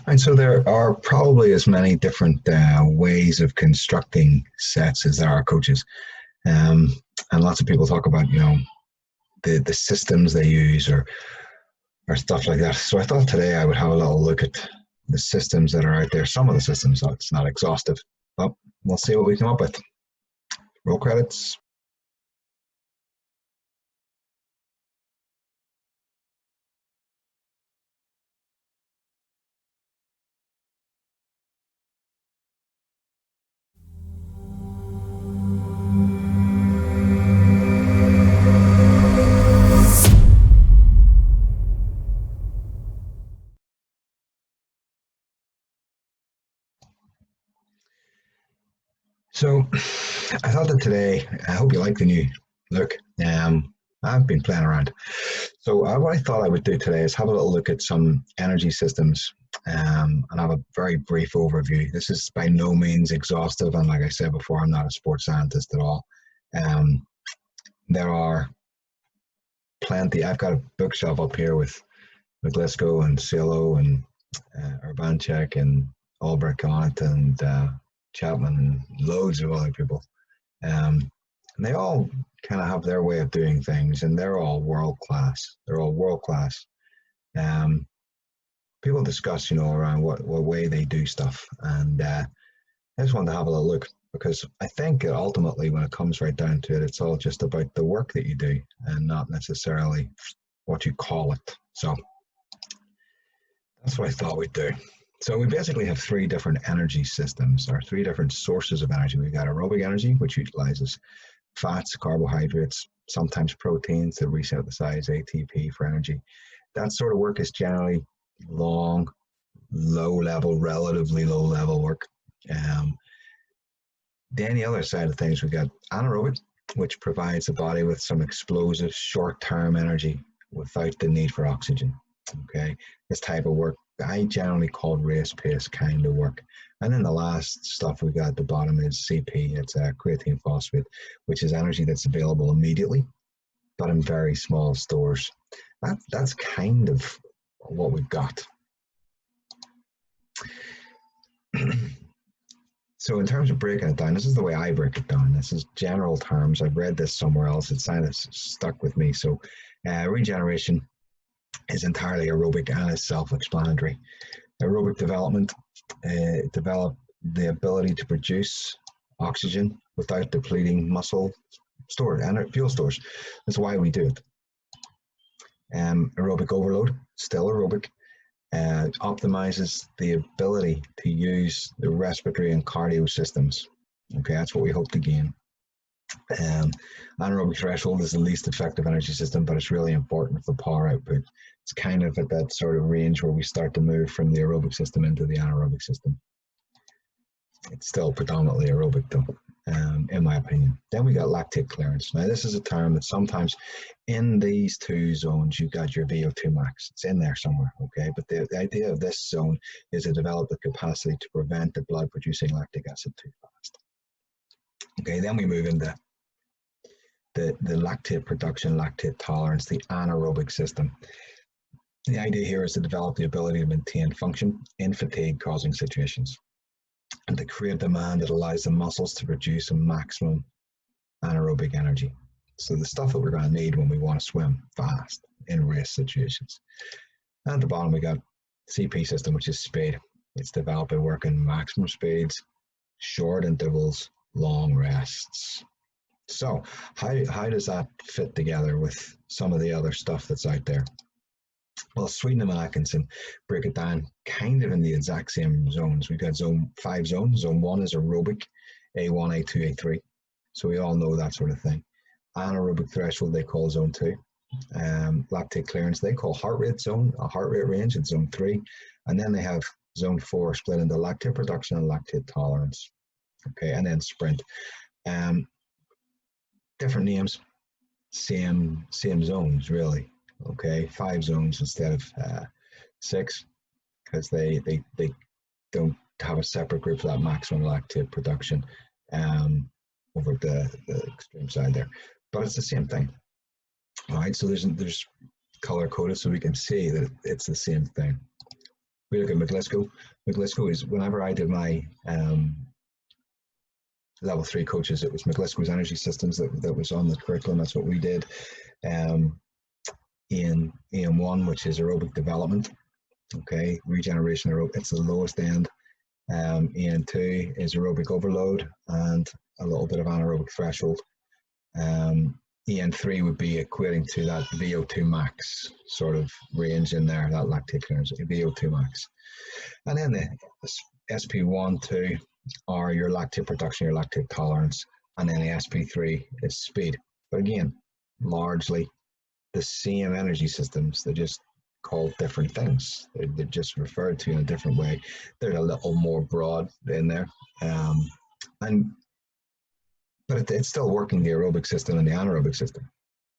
And so there are probably as many different ways of constructing sets as there are coaches. Um, and lots of people talk about, the systems they use or stuff like that. So I thought today I would have a little look at the systems that are out there. Some of the systems, so it's not exhaustive, but we'll see what we come up with. Roll credits. So I thought that today, I hope you like the new look. I've been playing around. So what I thought I would do today is have a little look at some energy systems and have a very brief overview. This is by no means exhaustive, and like I said before, I'm not a sports scientist at all. Um, there are plenty. I've got a bookshelf up here with McGlisco and Cielo and Urbanchek and Albrecht on it and Chapman and loads of other people. And they all kind of have their way of doing things, and they're all world class. They're all world class. Um, People discuss, around what way they do stuff, and I just wanted to have a little look because I think that ultimately, when it comes right down to it, it's all just about the work that you do and not necessarily what you call it. So that's what I thought we'd do. So we basically have three different energy systems, or three different sources of energy. We've got aerobic energy, which utilizes fats, carbohydrates, sometimes proteins to reset the size, ATP for energy. That sort of work is generally long, low level, relatively low level work. Then the other side of things, we've got anaerobic, which provides the body with some explosive short-term energy without the need for oxygen. Okay, this type of work I generally call race pace kind of work. And then the last stuff we got at the bottom is CP. It's a creatine phosphate, which is energy that's available immediately, but in very small stores. That's kind of what we've got. So in terms of breaking it down, this is the way I break it down. This is general terms. I've read this somewhere else. It's kind of stuck with me. So regeneration is entirely aerobic and is self-explanatory. Aerobic development develop the ability to produce oxygen without depleting muscle stored and fuel stores. That's why we do it. Aerobic overload, still aerobic, optimizes the ability to use the respiratory and cardio systems. Okay, that's what we hope to gain. Anaerobic threshold is the least effective energy system, but it's really important for power output. It's kind of at that sort of range where we start to move from the aerobic system into the anaerobic system. It's still predominantly aerobic though, in my opinion. Then we got lactate clearance. Now this is a term that sometimes in these two zones, you've got your VO2 max. It's in there somewhere, okay? But the idea of this zone is to develop the capacity to prevent the blood producing lactic acid too fast. Okay, then we move into the lactate production, lactate tolerance, the anaerobic system. The idea here is to develop the ability to maintain function in fatigue-causing situations and to create demand that allows the muscles to produce a maximum anaerobic energy. So the stuff that we're going to need when we want to swim fast in race situations. And at the bottom we got CP system, which is speed. It's developing working maximum speeds, short intervals, long rests. So how does that fit together with some of the other stuff that's out there? Well, Swedenham and Atkinson break it down kind of in the exact same zones. We've got 5 zones. Zone 1 is aerobic, A1, A2, A3. So we all know that sort of thing. Anaerobic threshold they call zone 2. Lactate clearance they call heart rate zone, a heart rate range in zone 3. And then they have zone 4 split into lactate production and lactate tolerance. Okay, and then sprint. Different names, same zones really. Okay, 5 zones instead of 6, because they don't have a separate group for that maximum lactate production over the extreme side there, but it's the same thing. All right, so there's color coded so we can see that it's the same thing. We look at McGlisco. McGlisco is, whenever I did my level 3 coaches, it was McGlisco's energy systems that was on the curriculum. That's what we did. In EM1, which is aerobic development, okay, regeneration aerobic, it's the lowest end. EN2 is aerobic overload and a little bit of anaerobic threshold. EN3 would be equating to that VO2 max sort of range in there, that lactate clearance, VO2 max. And then the SP1, 2 are your lactate production, your lactate tolerance, and then the SP3 is speed. But again, largely the same energy systems, they're just called different things. They're just referred to in a different way. They're a little more broad in there. But it's still working the aerobic system and the anaerobic system,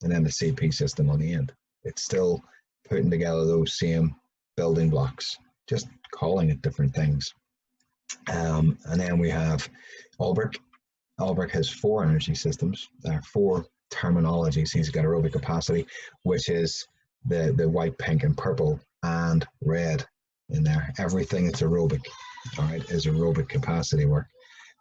and then the CP system on the end. It's still putting together those same building blocks, just calling it different things. And then we have Ulbrich. Ulbrich has 4 energy systems. There are 4 terminologies. He's got aerobic capacity, which is the white, pink, and purple, and red in there. Everything that's aerobic, all right, is aerobic capacity work.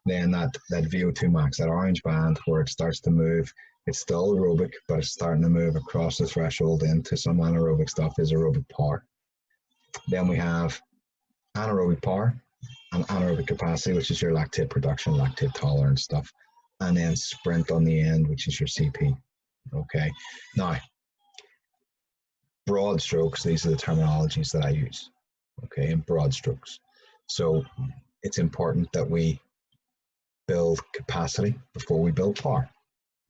Then that VO2 max, that orange band where it starts to move, it's still aerobic, but it's starting to move across the threshold into some anaerobic stuff, is aerobic power. Then we have anaerobic power and anaerobic capacity, which is your lactate production, lactate tolerance stuff. And then sprint on the end, which is your CP. Okay. Now, broad strokes, these are the terminologies that I use. Okay, in broad strokes. So it's important that we build capacity before we build power.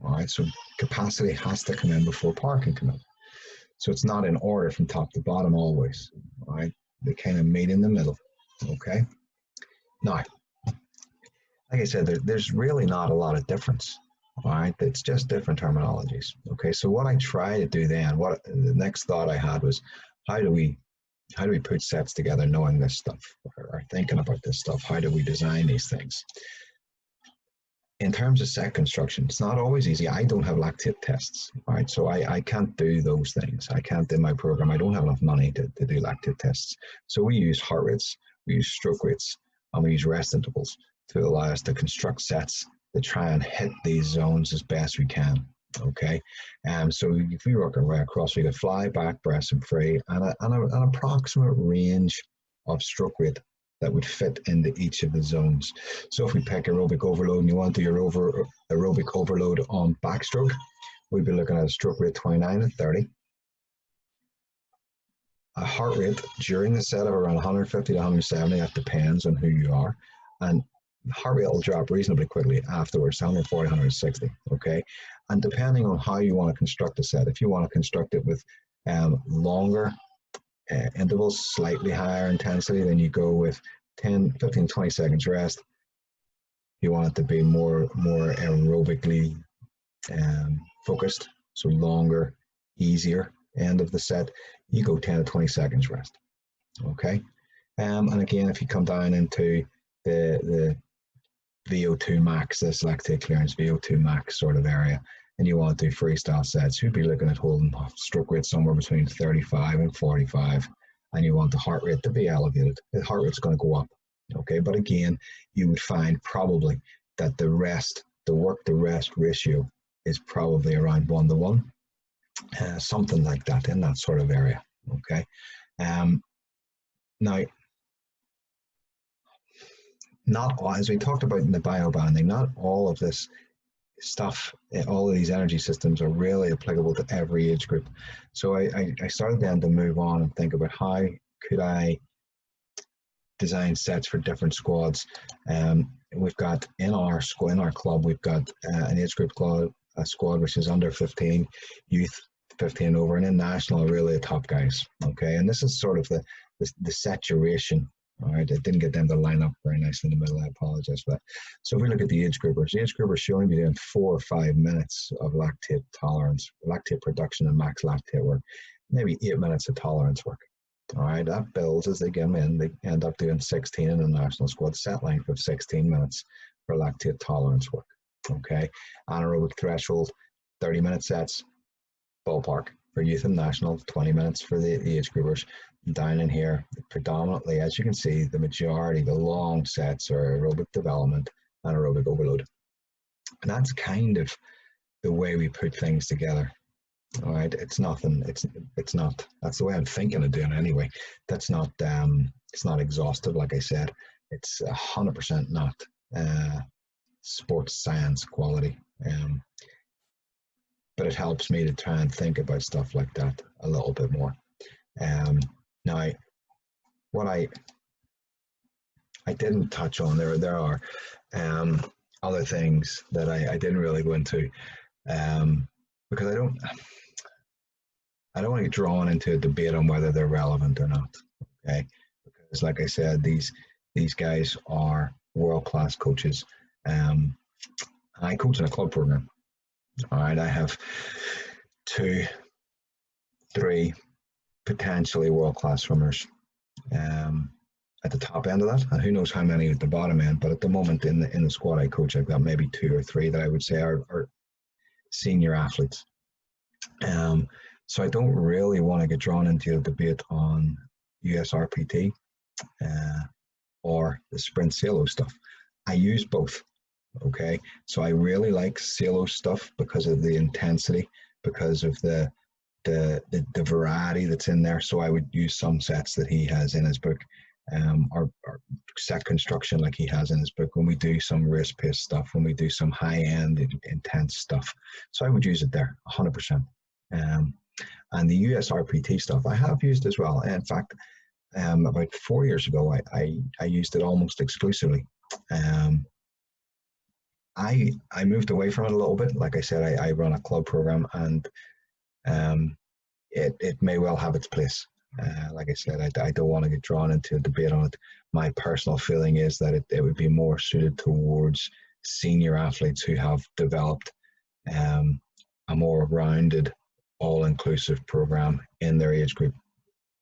All right, so capacity has to come in before power can come in. So it's not in order from top to bottom always. All right, they kind of meet in the middle. Okay. Now, like I said, there's really not a lot of difference. All right, it's just different terminologies. Okay, so what I try to do then, the next thought I had was, how do we put sets together knowing this stuff, or thinking about this stuff? How do we design these things? In terms of set construction, it's not always easy. I don't have lactate tests, all right? So I can't do those things. I can't in my program. I don't have enough money to do lactate tests. So we use heart rates, we use stroke rates, and we use rest intervals to allow us to construct sets to try and hit these zones as best we can, okay? So if we work our way across, we could fly, back, breast, and free, and an approximate range of stroke rate that would fit into each of the zones. So if we pick aerobic overload and you want to do your aerobic overload on backstroke, we'd be looking at a stroke rate 29 and 30. A heart rate during the set of around 150 to 170, that depends on who you are. And heart rate will drop reasonably quickly afterwards, 140, 160, okay? And depending on how you want to construct the set, if you want to construct it with longer intervals, slightly higher intensity, then you go with 10, 15, 20 seconds rest. You want it to be more aerobically focused, so longer, easier end of the set, you go 10 to 20 seconds rest, okay? And again, if you come down into the VO2 max, this lactate clearance VO2 max sort of area, and you want to do freestyle sets, you'd be looking at holding stroke rate somewhere between 35 and 45, and you want the heart rate to be elevated. The heart rate's going to go up, okay? But again, you would find probably that the work to rest ratio is probably around 1 to 1, something like that, in that sort of area, okay? Now, not all, as we talked about in the biobanding, not all of this stuff, all of these energy systems are really applicable to every age group. So I started then to move on and think about how could I design sets for different squads. We've got in our club, we've got an age group squad which is under 15, youth 15 and over, and in national are really the top guys, okay? And this is sort of the saturation. All right, I didn't get them to line up very nicely in the middle. I apologize for that. So if we look at the age groupers should only be doing 4 or 5 minutes of lactate tolerance, lactate production and max lactate work, maybe 8 minutes of tolerance work. All right, that builds as they get in. They end up doing 16 in the national squad, set length of 16 minutes for lactate tolerance work. Okay, anaerobic threshold, 30-minute sets, ballpark. For youth and national, 20 minutes for the age groupers. Down in here, predominantly, as you can see, the majority, the long sets are aerobic development and aerobic overload. And that's kind of the way we put things together. All right, it's nothing. It's not. That's the way I'm thinking of doing it anyway. That's not. It's not exhaustive, like I said. It's 100% not sports science quality. But it helps me to try and think about stuff like that a little bit more. Now, what I didn't touch on, there are other things that I didn't really go into, because I don't want to get drawn into a debate on whether they're relevant or not. Okay, because like I said, these guys are world-class coaches. I coach in a club program. All right, I have 2, 3 potentially world-class swimmers at the top end of that, and who knows how many at the bottom end. But at the moment, in the squad I coach, I've got maybe 2 or 3 that I would say are senior athletes. So I don't really want to get drawn into a debate on USRPT or the sprint solo stuff. I use both. Okay, so I really like solo stuff because of the intensity, because of the variety that's in there. So I would use some sets that he has in his book, or set construction like he has in his book, when we do some race pace stuff, when we do some high end intense stuff. So I would use it there 100%. And the USRPT stuff I have used as well. In fact, about 4 years ago, I used it almost exclusively. I moved away from it a little bit. Like I said, I run a club program, and it may well have its place. Like I said, I don't want to get drawn into a debate on it. My personal feeling is that it would be more suited towards senior athletes who have developed a more rounded, all-inclusive program in their age group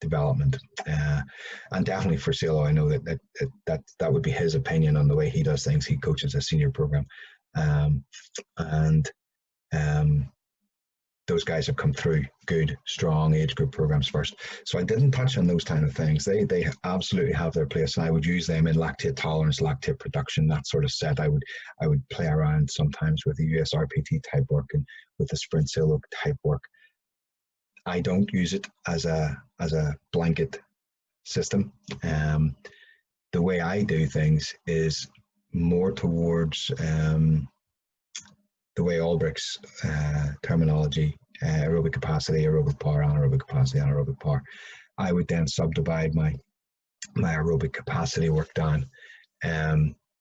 development. And definitely for Salo, I know that would be his opinion on the way he does things. He coaches a senior program, and those guys have come through good, strong age group programs first. So I didn't touch on those kind of things. They absolutely have their place, and I would use them in lactate tolerance, lactate production, that sort of set. I would play around sometimes with the USRPT type work and with the sprint solo type work. I don't use it as a blanket system. The way I do things is more towards the way Albrecht's terminology, aerobic capacity, aerobic power, anaerobic capacity, anaerobic power. I would then subdivide my aerobic capacity work down.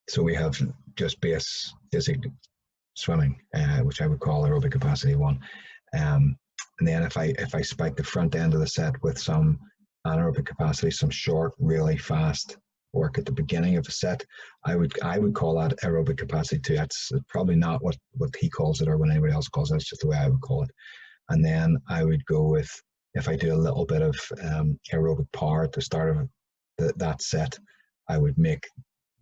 So we have just basic swimming, which I would call aerobic capacity 1. And then if I spike the front end of the set with some anaerobic capacity, some short, really fast work at the beginning of a set, I would call that aerobic capacity 2. That's probably not what he calls it or what anybody else calls it. That's just the way I would call it. And then I would go with, if I do a little bit of aerobic power at the start of that set, I would make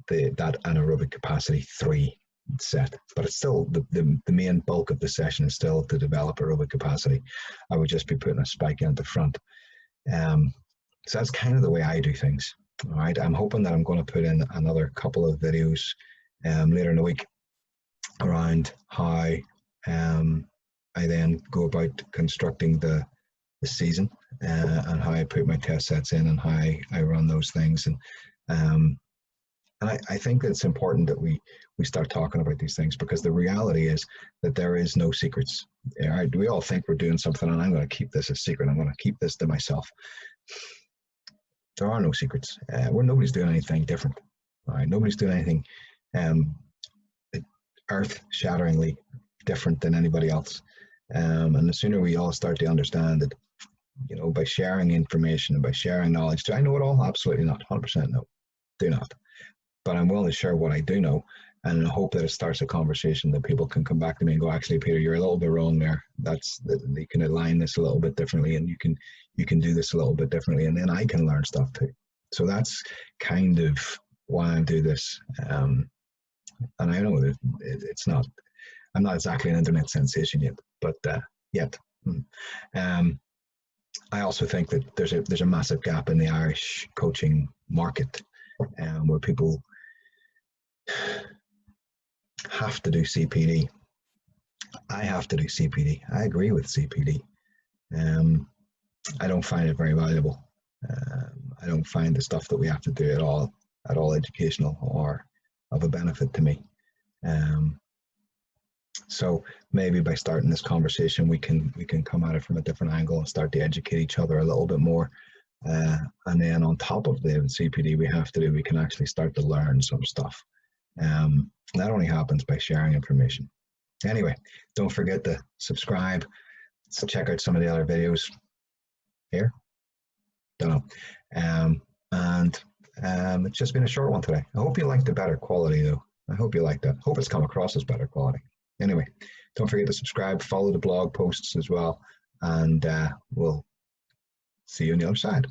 that anaerobic capacity 3 set. But it's still the main bulk of the session is still to develop aerobic capacity. I would just be putting a spike in at the front. So that's kind of the way I do things. All right, I'm hoping that I'm going to put in another couple of videos later in the week around how I then go about constructing the season, and how I put my test sets in and how I run those things. And I think that it's important that we start talking about these things, because the reality is that there is no secrets. All right, we all think we're doing something, and I'm going to keep this a secret. I'm going to keep this to myself. There are no secrets. Nobody's doing anything different. All right, nobody's doing anything earth-shatteringly different than anybody else. And the sooner we all start to understand that, by sharing information and by sharing knowledge, do I know it all? Absolutely not. 100% no, do not. But I'm willing to share what I do know, and I hope that it starts a conversation that people can come back to me and go, actually, Peter, you're a little bit wrong there. You can align this a little bit differently, and you can do this a little bit differently, and then I can learn stuff too. So that's kind of why I do this. And I know that I'm not exactly an internet sensation yet, but yet. I also think that there's a massive gap in the Irish coaching market, where people have to do CPD. I have to do CPD. I agree with CPD. Um, I don't find it very valuable. I don't find the stuff that we have to do at all educational or of a benefit to me. So maybe by starting this conversation, we can come at it from a different angle and start to educate each other a little bit more. And then on top of the CPD we have to do, we can actually start to learn some stuff. That only happens by sharing information. Anyway, don't forget to subscribe. So check out some of the other videos here. Don't know. It's just been a short one today. I hope you liked the better quality though. I hope you liked that. Hope it's come across as better quality. Anyway, don't forget to subscribe, follow the blog posts as well, and we'll see you on the other side.